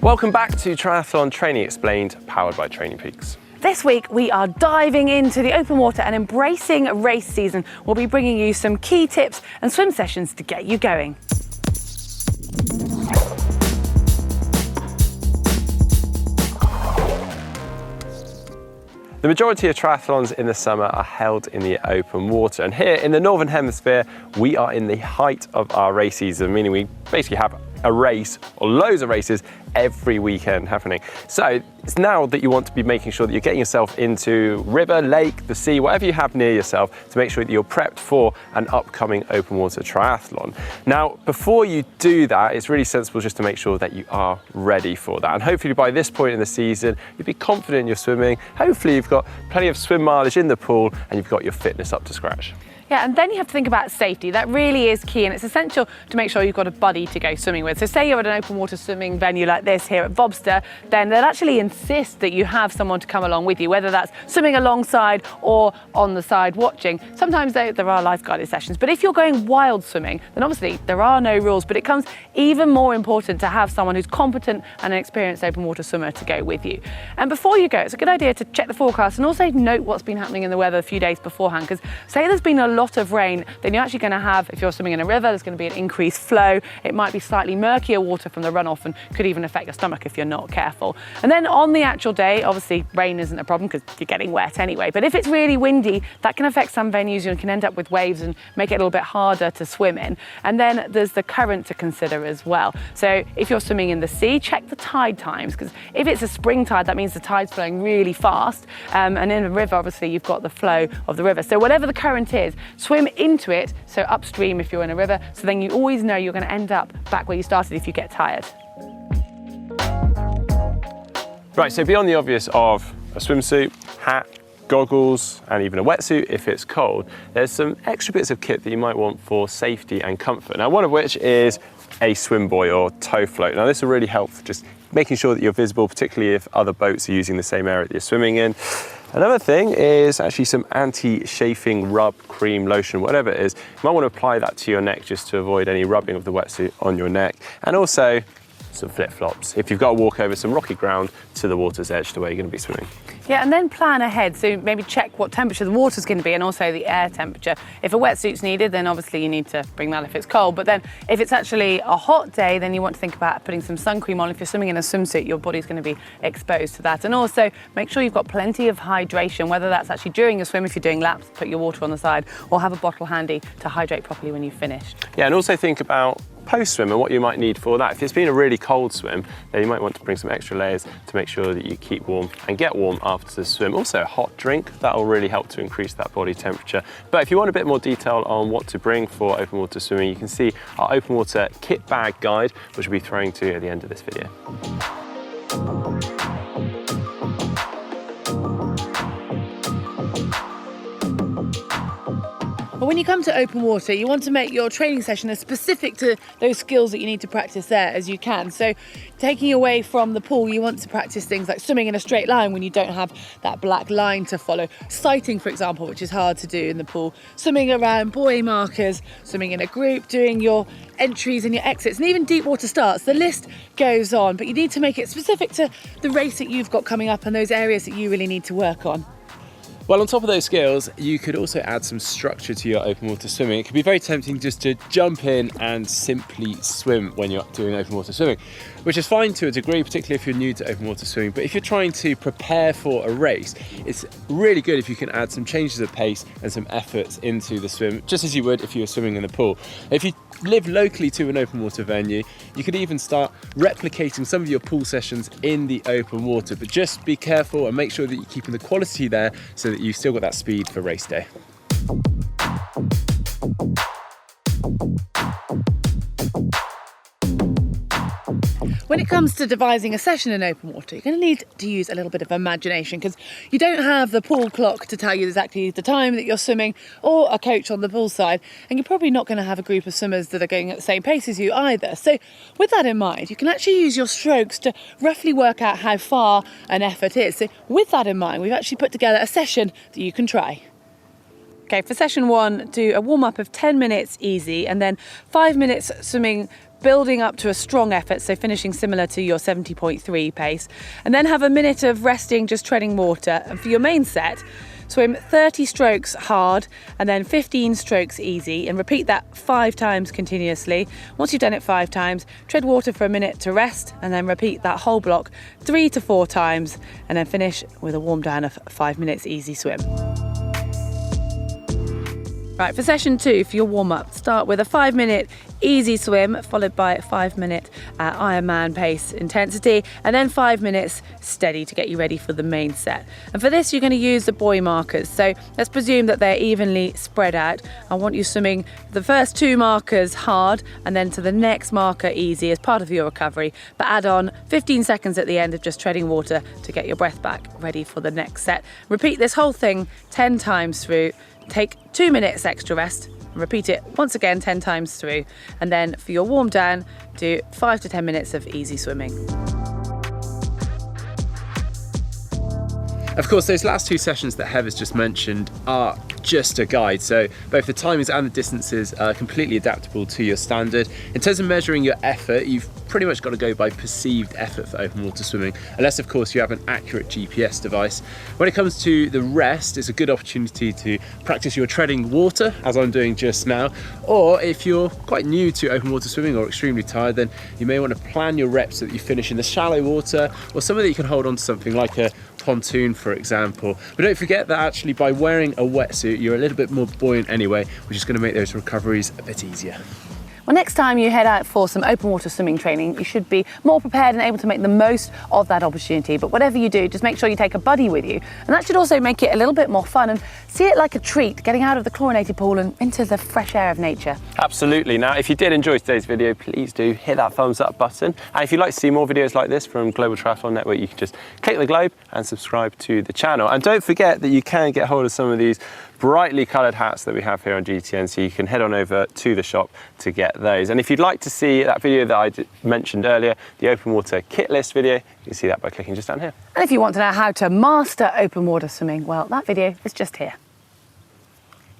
Welcome back to Triathlon Training Explained, powered by TrainingPeaks. This week we are diving into the open water and embracing race season. We'll be bringing you some key tips and swim sessions to get you going. The majority of triathlons in the summer are held in the open water, and here in the Northern Hemisphere we are in the height of our race season, meaning we basically have a race or loads of races every weekend happening. So it's now that you want to be making sure that you're getting yourself into river, lake, the sea, whatever you have near yourself, to make sure that you're prepped for an upcoming open water triathlon. Now, before you do that, it's really sensible just to make sure that you are ready for that. And hopefully by this point in the season, you'll be confident in your swimming. Hopefully you've got plenty of swim mileage in the pool and you've got your fitness up to scratch. Yeah, and then you have to think about safety. That really is key, and it's essential to make sure you've got a buddy to go swimming with. So say you're at an open water swimming venue like this here at Bobster, then they'll actually insist that you have someone to come along with you, whether that's swimming alongside or on the side watching. Sometimes there are lifeguarded sessions, but if you're going wild swimming, then obviously there are no rules, but it becomes even more important to have someone who's competent and an experienced open water swimmer to go with you. And before you go, it's a good idea to check the forecast and also note what's been happening in the weather a few days beforehand, because say there's been a lot of rain, then you're actually going to have, if you're swimming in a river, there's going to be an increased flow. It might be slightly murkier water from the runoff and could even affect your stomach if you're not careful. And then on the actual day, obviously rain isn't a problem because you're getting wet anyway, but if it's really windy, that can affect some venues. You can end up with waves and make it a little bit harder to swim in. And then there's the current to consider as well. So if you're swimming in the sea, check the tide times, because if it's a spring tide, that means the tide's flowing really fast. And in a river, obviously you've got the flow of the river. So whatever the current is, swim into it, so upstream if you're in a river, so then you always know you're going to end up back where you started if you get tired. Right, so beyond the obvious of a swimsuit, hat, goggles, and even a wetsuit if it's cold, there's some extra bits of kit that you might want for safety and comfort. Now, one of which is a swim buoy or tow float. Now, this will really help just making sure that you're visible, particularly if other boats are using the same area that you're swimming in. Another thing is actually some anti-chafing rub, cream, lotion, whatever it is. You might want to apply that to your neck just to avoid any rubbing of the wetsuit on your neck. And also some flip-flops if you've got to walk over some rocky ground to the water's edge to where you're going to be swimming. Yeah, and then plan ahead. So maybe check what temperature the water's going to be and also the air temperature. If a wetsuit's needed, then obviously you need to bring that if it's cold. But then if it's actually a hot day, then you want to think about putting some sun cream on. If you're swimming in a swimsuit, your body's going to be exposed to that. And also make sure you've got plenty of hydration, whether that's actually during your swim, if you're doing laps, put your water on the side, or have a bottle handy to hydrate properly when you've finished. Yeah, and also think about post-swim and what you might need for that. If it's been a really cold swim, then you might want to bring some extra layers to make sure that you keep warm and get warm after the swim. Also a hot drink, that will really help to increase that body temperature. But if you want a bit more detail on what to bring for open water swimming, you can see our open water kit bag guide, which we'll be throwing to you at the end of this video. But when you come to open water, you want to make your training session as specific to those skills that you need to practice there as you can. So taking away from the pool, you want to practice things like swimming in a straight line when you don't have that black line to follow. Sighting, for example, which is hard to do in the pool. Swimming around buoy markers, swimming in a group, doing your entries and your exits, and even deep water starts. The list goes on, but you need to make it specific to the race that you've got coming up and those areas that you really need to work on. Well, on top of those skills, you could also add some structure to your open water swimming. It could be very tempting just to jump in and simply swim when you're doing open water swimming, which is fine to a degree, particularly if you're new to open water swimming. But if you're trying to prepare for a race, it's really good if you can add some changes of pace and some efforts into the swim, just as you would if you were swimming in the pool. If you live locally to an open water venue, you could even start replicating some of your pool sessions in the open water, but just be careful and make sure that you're keeping the quality there so that you've still got that speed for race day. When it comes to devising a session in open water, you're going to need to use a little bit of imagination, because you don't have the pool clock to tell you exactly the time that you're swimming or a coach on the pool side, and you're probably not going to have a group of swimmers that are going at the same pace as you either. So with that in mind, you can actually use your strokes to roughly work out how far an effort is. So with that in mind, we've actually put together a session that you can try. Okay, for session one, do a warm-up of 10 minutes easy and then 5 minutes swimming building up to a strong effort, so finishing similar to your 70.3 pace, and then have a minute of resting, just treading water. And for your main set, swim 30 strokes hard and then 15 strokes easy, and repeat that 5 times continuously. Once you've done it 5 times, tread water for a minute to rest, and then repeat that whole block 3 to 4 times, and then finish with a warm down of 5 minutes easy swim. Right, for session 2, for your warm-up, start with a 5-minute easy swim, followed by a 5-minute Ironman pace intensity, and then 5 minutes steady to get you ready for the main set. And for this, you're going to use the buoy markers. So let's presume that they're evenly spread out. I want you swimming the first 2 markers hard, and then to the next marker easy as part of your recovery, but add on 15 seconds at the end of just treading water to get your breath back, ready for the next set. Repeat this whole thing 10 times through. Take 2 minutes extra rest and repeat it once again 10 times through. And then for your warm down, do 5 to 10 minutes of easy swimming. Of course, those last 2 sessions that Hev has just mentioned are just a guide, so both the timings and the distances are completely adaptable to your standard. In terms of measuring your effort, you've pretty much got to go by perceived effort for open water swimming, unless of course you have an accurate GPS device. When it comes to the rest, it's a good opportunity to practice your treading water, as I'm doing just now, or if you're quite new to open water swimming or extremely tired, then you may want to plan your reps so that you finish in the shallow water, or somewhere that you can hold on to something like a pontoon, for example. But don't forget that actually by wearing a wetsuit, you're a little bit more buoyant anyway, which is going to make those recoveries a bit easier. Well, next time you head out for some open water swimming training, you should be more prepared and able to make the most of that opportunity. But whatever you do, just make sure you take a buddy with you. And that should also make it a little bit more fun and see it like a treat, getting out of the chlorinated pool and into the fresh air of nature. Absolutely. Now, if you did enjoy today's video, please do hit that thumbs up button. And if you'd like to see more videos like this from Global Triathlon Network, you can just click the globe and subscribe to the channel. And don't forget that you can get hold of some of these brightly coloured hats that we have here on GTN, so you can head on over to the shop to get those. And if you'd like to see that video that I mentioned earlier, the open water kit list video, you can see that by clicking just down here. And if you want to know how to master open water swimming, well, that video is just here.